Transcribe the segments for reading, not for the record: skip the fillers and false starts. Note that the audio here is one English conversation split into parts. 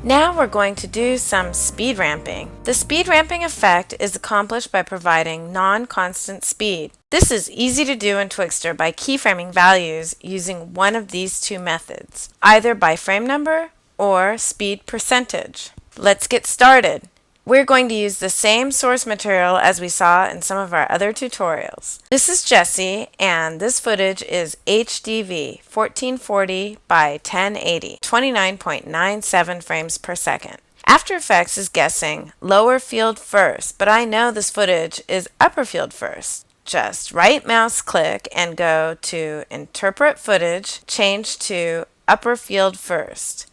Now we're going to do some speed ramping. The speed ramping effect is accomplished by providing non-constant speed. This is easy to do in Twixtor by keyframing values using one of these two methods, either by frame number or speed percentage. Let's get started. We're going to use the same source material as we saw in some of our other tutorials. This is Jessie, and this footage is HDV 1440 by 1080, 29.97 frames per second. After Effects is guessing lower field first, but I know this footage is upper field first. Just right mouse click and go to Interpret Footage, change to Upper Field First.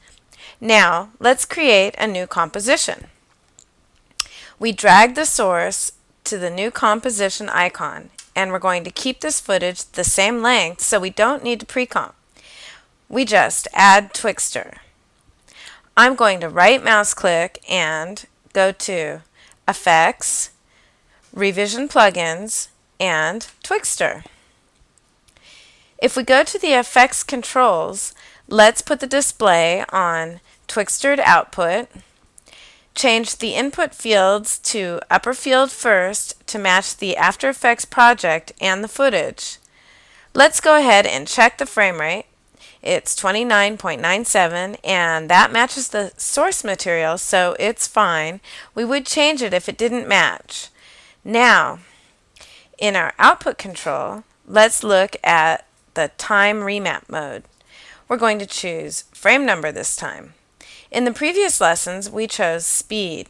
Now let's create a new composition. We drag the source to the new composition icon, and we're going to keep this footage the same length so we don't need to pre-comp. We just add Twixtor. I'm going to right mouse click and go to Effects, Revision Plugins, and Twixtor. If we go to the Effects controls, let's put the display on Twixtored Output. Change the input fields to upper field first to match the After Effects project and the footage. Let's go ahead and check the frame rate. It's 29.97 and that matches the source material, so it's fine. We would change it if it didn't match. Now, in our output control, let's look at the time remap mode. We're going to choose frame number this time. In the previous lessons, we chose speed.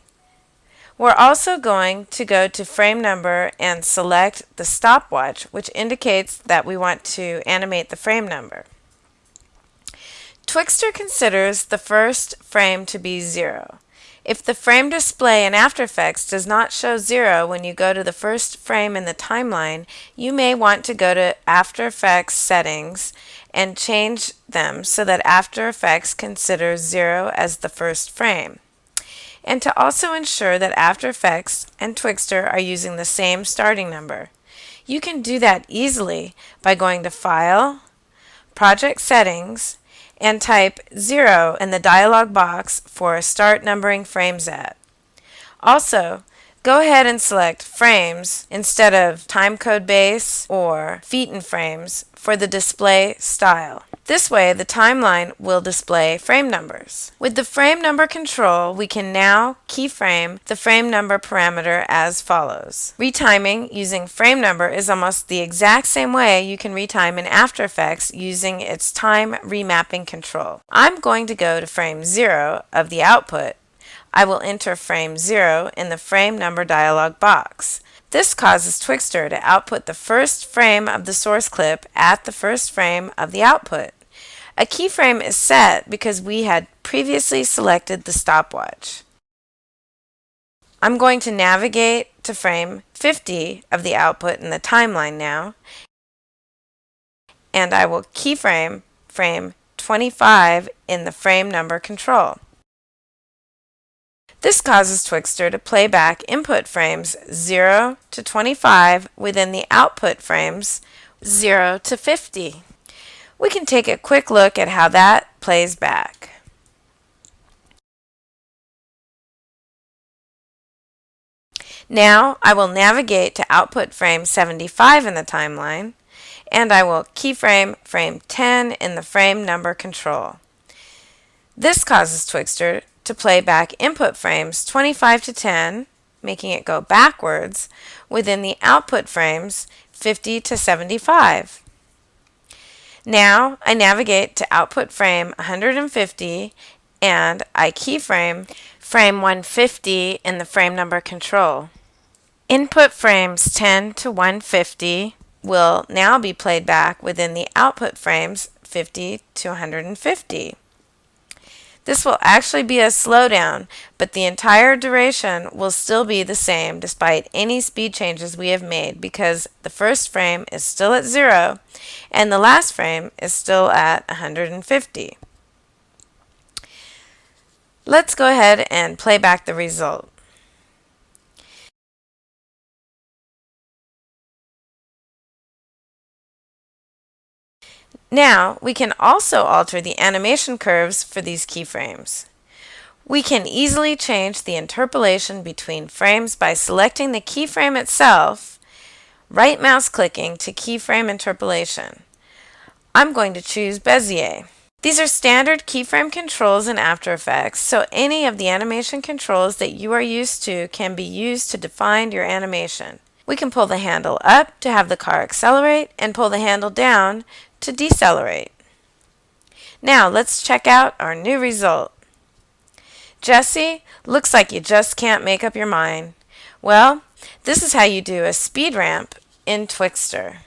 We're also going to go to frame number and select the stopwatch, which indicates that we want to animate the frame number. Twixtor considers the first frame to be 0. If the frame display in After Effects does not show 0 when you go to the first frame in the timeline, you may want to go to After Effects settings and change them so that After Effects considers 0 as the first frame. And to also ensure that After Effects and Twixtor are using the same starting number. You can do that easily by going to File, Project Settings, and type 0 in the dialog box for Start Numbering Frames At. Also, go ahead and select Frames instead of Timecode Base or Feet in Frames for the display style. This way, the timeline will display frame numbers. With the frame number control, we can now keyframe the frame number parameter as follows. Retiming using frame number is almost the exact same way you can retime in After Effects using its time remapping control. I'm going to go to frame 0 of the output. I will enter frame 0 in the frame number dialog box. This causes Twixtor to output the first frame of the source clip at the first frame of the output. A keyframe is set because we had previously selected the stopwatch. I'm going to navigate to frame 50 of the output in the timeline now, and I will keyframe frame 25 in the frame number control. This causes Twixtor to play back input frames 0 to 25 within the output frames 0 to 50. We can take a quick look at how that plays back. Now I will navigate to output frame 75 in the timeline, and I will keyframe frame 10 in the frame number control. This causes Twixtor to play back input frames 25 to 10, making it go backwards, within the output frames 50 to 75. Now I navigate to output frame 150 and I keyframe frame 150 in the frame number control. Input frames 10 to 150 will now be played back within the output frames 50 to 150. This will actually be a slowdown, but the entire duration will still be the same despite any speed changes we have made because the first frame is still at 0 and the last frame is still at 150. Let's go ahead and play back the result. Now, we can also alter the animation curves for these keyframes. We can easily change the interpolation between frames by selecting the keyframe itself, right mouse clicking to keyframe interpolation. I'm going to choose Bezier. These are standard keyframe controls in After Effects, so any of the animation controls that you are used to can be used to define your animation. We can pull the handle up to have the car accelerate and pull the handle down to decelerate. Now let's check out our new result. Jesse, looks like you just can't make up your mind. Well, this is how you do a speed ramp in Twixtor.